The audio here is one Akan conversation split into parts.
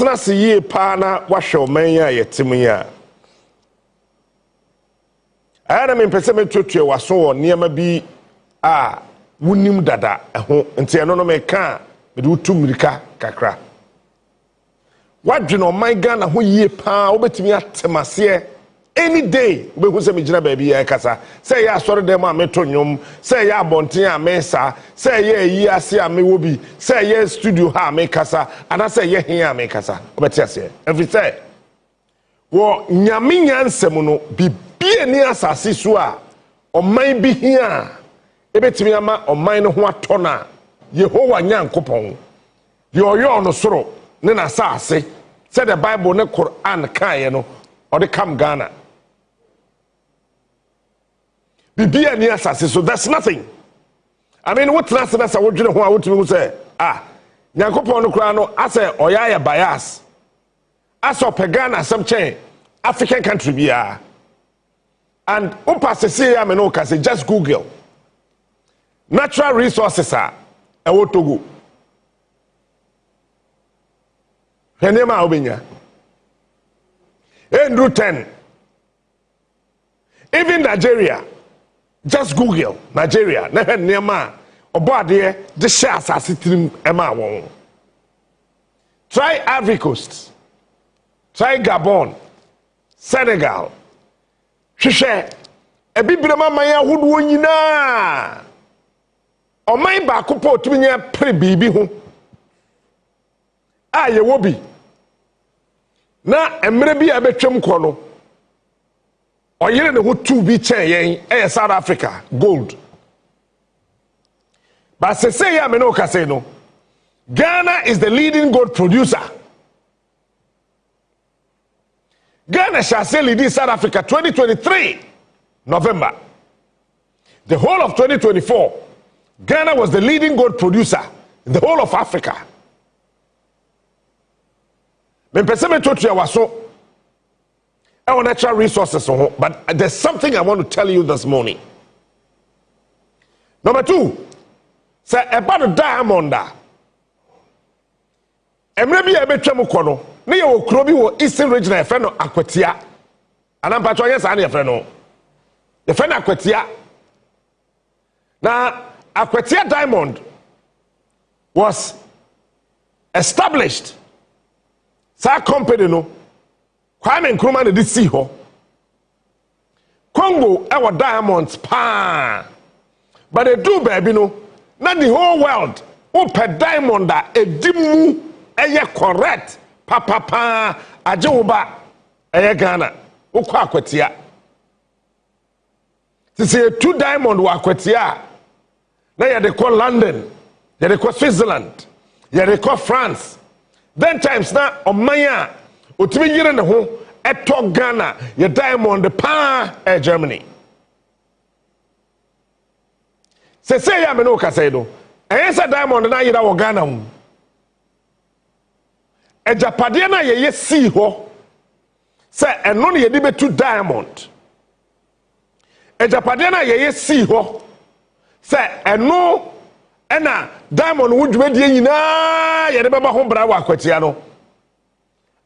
watena se yie pa na wahwe oman ya yetim ya ana me pese me twetwe waso wo niema bi a wunim dada ho nti eno no me ka me de utu mirika kakra wadwene oman Ghana ho yie pa obetimi atemase any day we hu se me gina ba bi ya kasa say ya asore dem a meto nwom say ya abonten a mesa say ya yi ase a me wo bi say ya studio ha me kasa ana say ya hin a me kasa obeti ase every say wo nyame nyansem no bibie ni asase so a oman bi hin a ebetimi ama oman no ho atona Yehowa nyankopon ye oyo no soro ne na asase say the Bible ne Quran kan ye no or the come Ghana. Bibia ni asase, so that's nothing. I mean, what last time I would you know what to say? Nyankopon no kra no ase oyaya bias. Aso pagana some chain African country bia. And upa se ya me no ka say just Google. Natural resources are e wotogo. Henema obenya. Andrew 10. Even Nigeria, just Google Nigeria. Never near Obade, the shares are sitting Emma won. Try Ivory Coast, try Gabon, Senegal. Share a bibrama maya would win you na. O my bakupo to me pre baby home. Ye will be. Na emre bi abetwem kono oyere ne ho tu bi chen yen South Africa gold but say ya me no ka say no Ghana is the leading gold producer. Ghana shall say lead South Africa 2023 November. The whole of 2024 Ghana was the leading gold producer in the whole of Africa. Me pese me to tua waso our natural resources but there's something I want to tell you this morning. Number 2, say about the diamond da emre bi e betwam kono ne ye okro bi wo Eastern region e fe no Akwatia anampa to yes ane e fe no Akwatia na Akwatia diamond was established. Sa company no Kwame Nkrumah na di si ho Congo our diamonds pa but they do baby no na the whole world open diamond da edimu eye correct pa ajewoba eye Ghana ukwa Akwatia say 2 diamond wa Akwatia na ya de call London ya de call Switzerland ya de call France. Then times na omanya otimi yire ne ho eto Ghana ye diamond pa Germany. Say ya me no ka say do. Say diamond na yira wo Ghana mu. Ejapade na ye si ho. Say eno ne ye di betu diamond. Ejapade na ye si ho. Say eno ena diamond wudwedie nyina ye de beba ho bra wa Akwatia no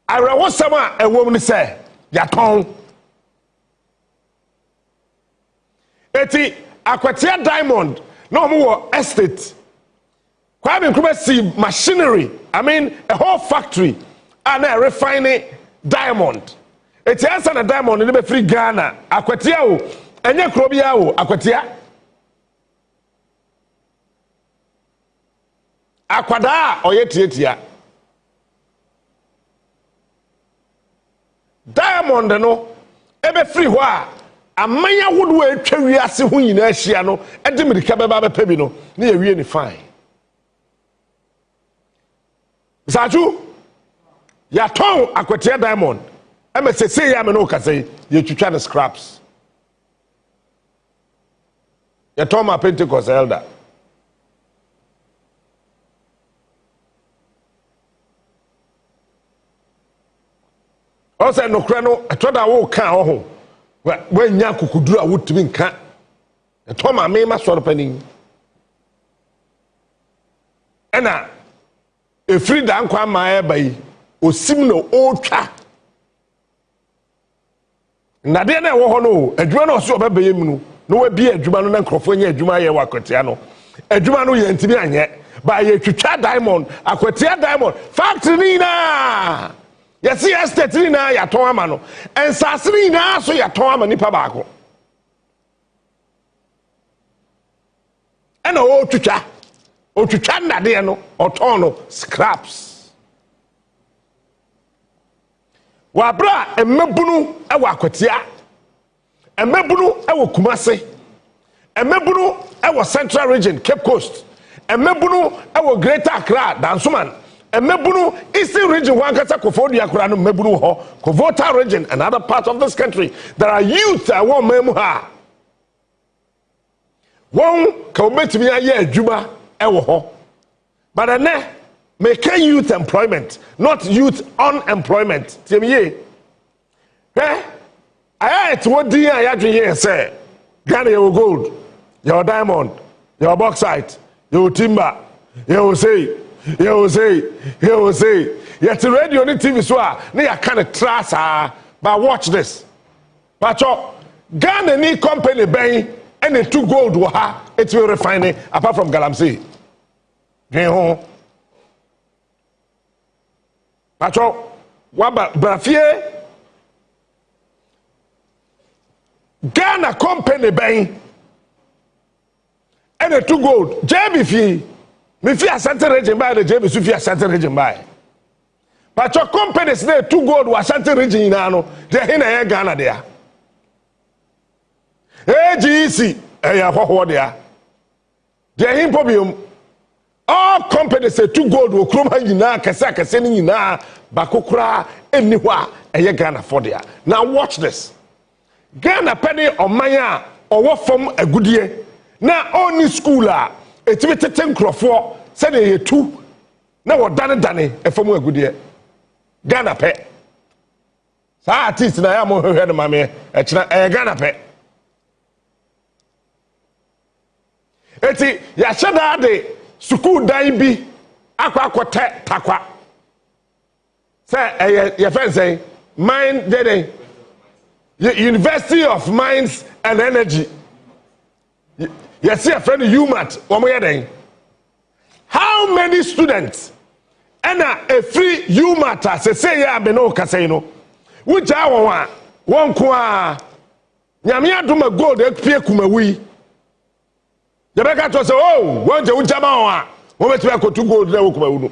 arewo sama ewom ni se yaton eti Akwatia diamond no mo wo estate Kwame Nkrumah see machinery I mean a whole factory and a refining diamond eti ansa na diamond ni be free Ghana Akwatia o enye kro bia o Akwatia Akwada oye tietia diamond no ebe free ho a amanya wodo atwa wiase ho nyina ahia no edimirika beba bepa bi no na ye wie ni fine Saju ya ton Akwatia diamond emesese ya me no ka say ye twitwa the scraps ya ton ma Pentecost elder Ose no kra no etoda wo kan ho we nya kokuduru a wotumi nka eto ma me ma soro panin ena efiri da nkwa ma e bayi osim no otwa na de na wo ho no adwuma no so obebeye mu no no wa bi adwuma no na nkrofo nya adwuma ye wakwatia no adwuma no ye ntimi anye ba ye twitwa diamond akwatia diamond factory ni na yes estate ni na ya ton ama no ensase ni na so ya ton ama nipa baako ena otwitwa ndade no oton no scraps wabra emebunu ewa akwatia emebunu ewo kumase emebunu ewo central region Cape Coast emebunu ewo Greater Accra Dansoman emebunu eastern region wankasa Kofodu Akura no emebunu ho Kovota region and other parts of this country there are youth that won memu ha won ka obetimi aye adwuma ewo ho but na make youth employment not youth unemployment tiemiye ayet wodi ayadwe here say Ghana your gold your diamond your bauxite your timber you say yet radio ni TV so na ya kind of trasa but watch this but Ghana ni company ben and it two gold wo ha it will refine apart from Galamsey dwen ho pacho waba brafie Ghana company ben and it two gold JB fee me fi Asante region by the JB su fi Asante region by pacho companies there two gold wa Asante region na no de he na ye Ghana there AGC ya hwahwo there de he pobium all companies say two gold wo kroma nyina kase ni nyina bakokura eni ho a eye Ghana for there now watch this Ghana penny omanya owo fom agudie na oni school a etimi tete nkrofo se de ye tu na wo dane efom agudie Ghana pe sa artist na ya mo hwehwe no mame e kira Ghana pe eti ya sheda de school dan bi akwakote takwa se ye fence mine dede University of Mines and Energy you see a friend UMAT omoyeden how many students and a free UMAT say ya be no kasai no wuja won ko a nyame adoma gold ekpie kumawi you better to say oh won je wuja ma won a won betu akotu gold na kumawi no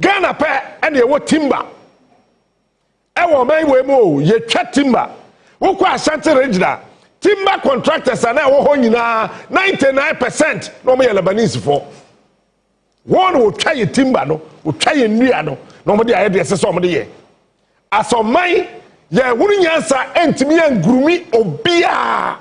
Ghana pe and ye timber ewo man we mo ye twa timber wokwa Asante region timber contractors na ewo ho nyina 99% no me Lebanese for one wo twa ye timber no wo twa ye nnua no no mo de aye de sese mo de ye asoman ye wuru nyansa entimi angurumi obia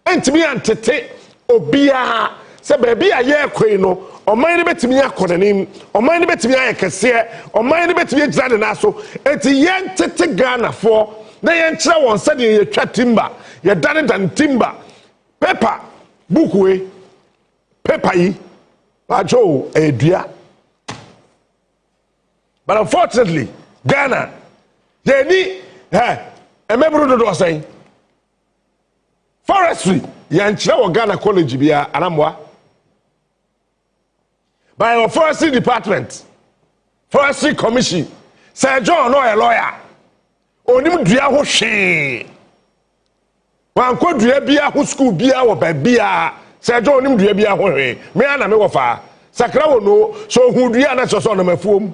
entimi antete obia se baby aye kwei no oman ne betimi akonanim oman ne betimi ayekese oman ne betimi agira de na so enti yen tete Ghana for na yen kire won se de ye twa timber ye dane dan timber paper book we paper yi bajo edua but unfortunately Ghana they need emebru do say forestry yen kire wo Ghana college bia anamwa by our forestry department forestry commission Sir John no a lawyer onim dua ho hwe wan ko dua bia ho school bia wo ba bia Sir John onim dua bia ho hwe me ana me wo fa sakra wo no so hu dua na so no mafuom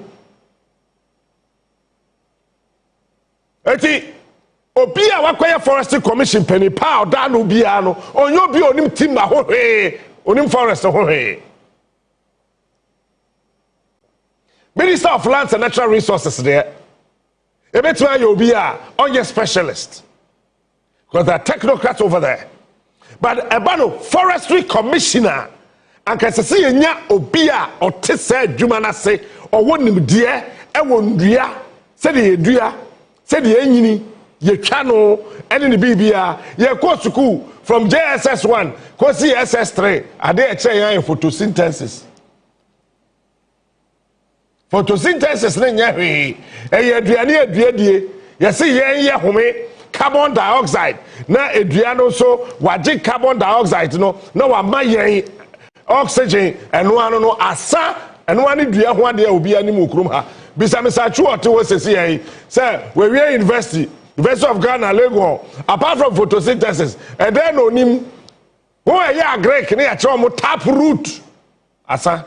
eti obi a wakoye forestry commission penny pa oda no bia no onyo bi onim timber ho hwe onim forest ho hwe Minister of Lands and Natural Resources there. Ebetua you'll be on your specialist. Because there are technocrats over there. But Ebano Forestry Commissioner and can see nya obia or tese jumana say or wonim dear e wondua said the dua said the enyini ye channel and in the BBA ye go to school from JSS1 go see SS3 are they say photosynthesis Photosynthesis ne nya hwe. Aduane aduadie. Yesi ye home carbon dioxide. Na aduane so waje carbon dioxide no na wa ma yen oxygen eno ano no asa eno ani dua ho ade obi ani mu krom ha. Bisa chu ote wo sesi yen. Say we University of Ghana Lagos apart from photosynthesis and then onim who e ya Greek ne ya che tap root asa.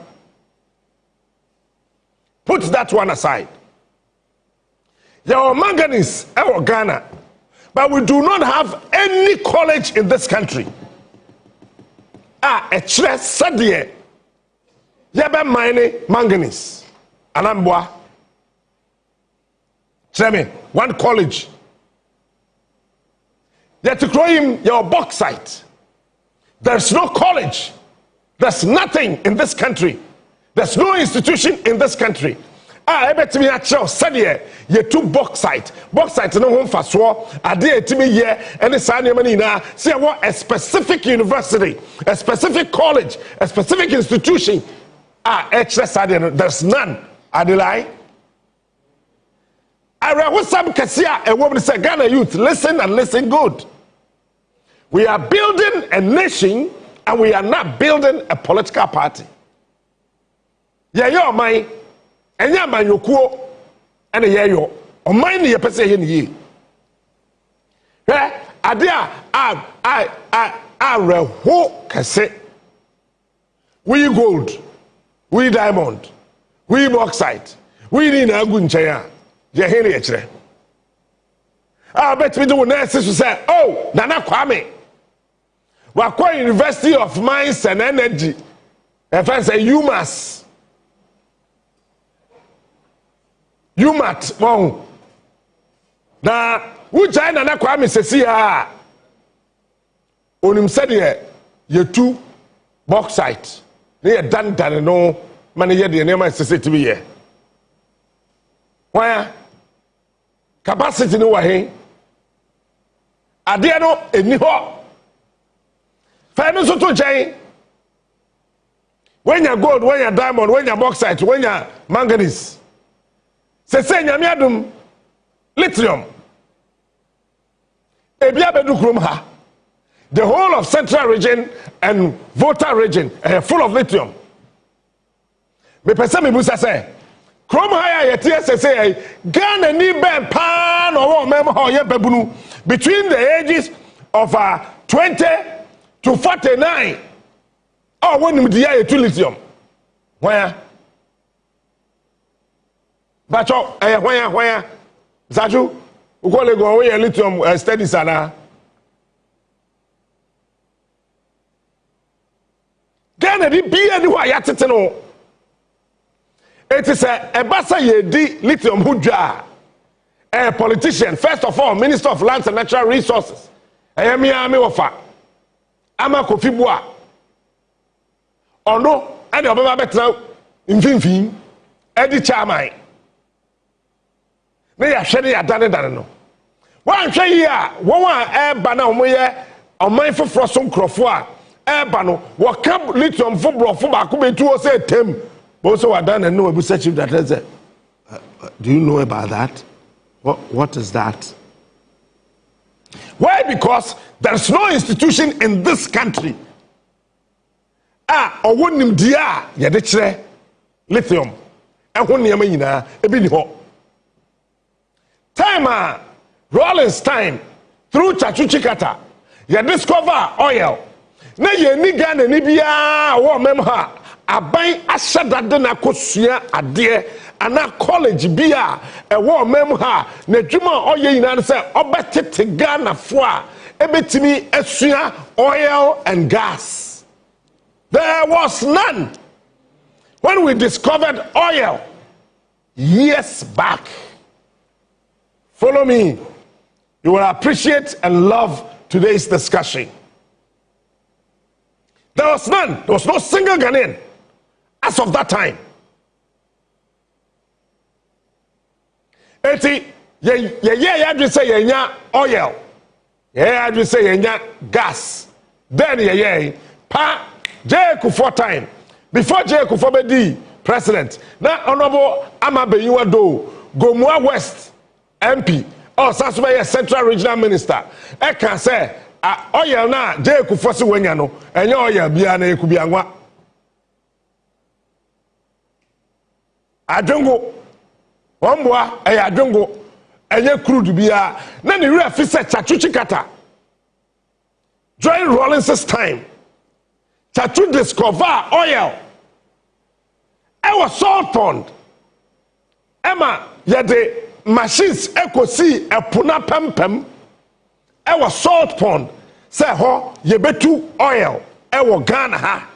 Put that one aside. There are manganese in Ghana, but we do not have any college in this country. A chile sadie. Yaba mine manganese. Anambwa. Tell me, one college. Yet to grow him your bauxite. There's no college. There's nothing in this country. There's no institution in this country. I bet me at your study. You took bauxite. Bauxite no home for so. I did to me here and the sign money now. See what a specific university, a specific college, a specific institution. There's none. Adilai. I read some Cassia, a woman said, Ghana youth, listen and listen good. We are building a nation and we are not building a political party. Yeah, you're mine, and you're mine, you're and yeah, you're on mine, you're per se in ye. I read who can say we gold, we diamond, we bauxite, we need a good chaya. Yeah, here, I bet we do nurses who say, oh, Nana Kwame. Wakwa University of Mines and Energy. If I say UMass. UMAT. Wow. Now, which I Nana Kwame says here. Onim said here, you two bauxite. They are done no money yet the name I say to me here. Why? Capacity no way. Adiano eniho. Fairness to Jay. When you gold, when you diamond, when you bauxite, when you manganese. Se nyamiadum lithium. Ebia bedu krom ha. The whole of central region and Volta region full of lithium. Me pese me busa say krom ha ya yete say Ghana ni ben pan or mem ho ye babunu between the ages of 20 to 49. Oh, when you dia to lithium. Where? Bacho where? Zaju, we call it go away lithium studies ana. Ghana di bi anywhere yatete no. It is a basa ye di lithium hudra. A politician, first of all, Minister of Lands and Natural Resources. Ayemi ame wofa. Ama Kofi Boa. Ono, and your baba betra mfimfin. Edi chamai. Me ya hwede ya dane no. Wan hwe yi a, won a eba na omoye oman foforo so nkrofo a eba no, wo ka lithium fo brofo ba ko betu o say tem. But also I done and know a chief that is do you know about that? What is that? Why? Because there's no institution in this country. Or wouldn't dia ya de lithium. And when you mean ebi ni ho. Time Rollins time through Chachuchikata, you discover oil. Na ye ni Ghana ni bia wo mem ha. Aban ahyɛdade na kosua adeɛ ana college bia ɛwɔ mem ha na dwuma ɔyɛ nyina sɛ ɔbɛtete Ghana fo a ebetimi asua oil and gas. There was none when we discovered oil years back. Follow me. You will appreciate and love today's discussion. There was none. There was no single Ghanaian as of that time. Eti ye just say yenya oil. Yeah, just say yenya gas. Then ye pa J Kufuor time. Before J Kufuor bedi president na honorable Amabeyiwa do Gomua West MP or Sasubaya Central Regional Minister e kan say oil na je kufosi wenya no enye oil bia na ekubi anwa adwongo womboa adwongo enye crude bia na ne wura fi se chachuchi kata during Rawlings's time chachu discover oil was salt pond Emma yede machines ekosi epuna pempem was salt pond say ho yebetu oil ewo Ghana ha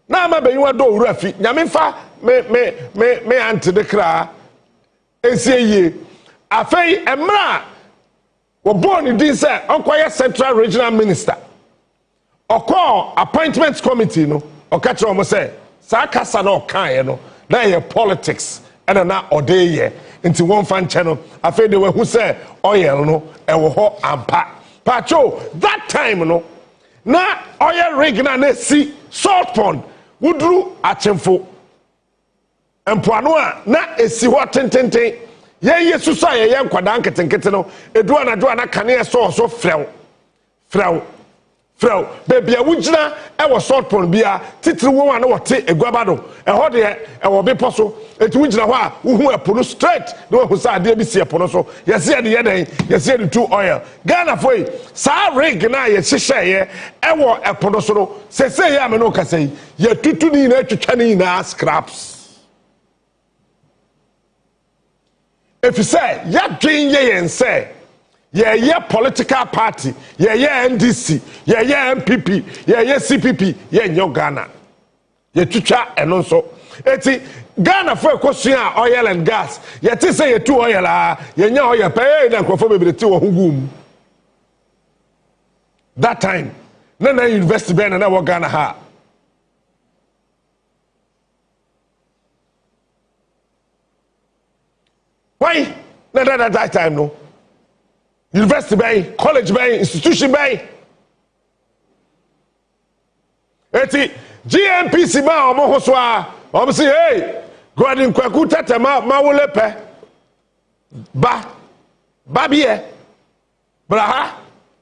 na Amabeyiwa do wura fi nyamemfa me anti de kra esieye afei emra wo born din say onkoye Central Regional Minister oko appointments committee no okachiro mo say sa kasa na okan no na ye politics and na odeye nti won fan channel afei de we hu say oil no ewo ho ampa pacho that time no na oil rig na si salt pond wudru achemfo empoano a na esi ho tententen ye susa ye nkwada nketenkete no edu na kane so frew baby a wugina e wo salt pond bia titiri wo na wote eguabado e ho de e wo bepo so eti wugina ho a wo hu epo no straight na wo sa ade bi si epo no so yesi ade ye den yesi ade tu oil Ghana foi sa rig na ye hihye ye e wo epo no so no sese ye ame no kasai ye tutu ni na twetwa ni na scraps if you say ya dwen ye yense ye political party ye NDC ye MPP ye CPP ye nyo Ghana ye twitwa eno so eti Ghana for ekosua oil and gas ye ti say ye tu oil ye nya oil pay na nkofo bebrete wo hugum that time na university ben na wo Ghana ha why na that time no university bay, college bay, institution bay. Eti GMPC ba omo hoswa, omo say hey, go adin kwaku tata ma wolepe. Ba biye. Bra ha,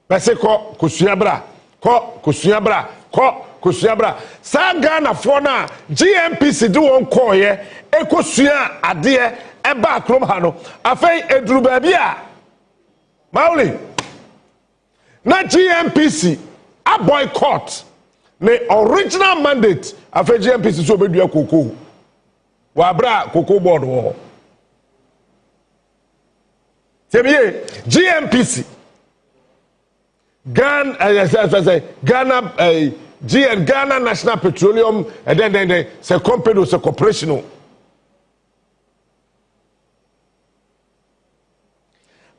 ba se ko kusua bra. Ko kusua bra. Ko kusua bra. Sa Ghana fo na GMPC do won koye, ekosua ade e ba krom ha no. Afei eduru ba bia Mauli, na GMPC a boycott the original mandate of a GMPC so be do cocoa. Wabra cocoa board wo. Sebiye GMPC Ghana National Petroleum and then it's a company it's a corporation.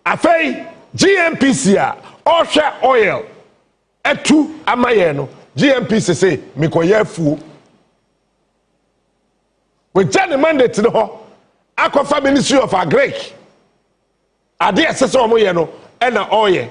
Afei GMPC Osha oil etu amaye no GMPC say mikoye fu we turn the mandate no akwa Ministry of Agric ade esese omo ye no e na oye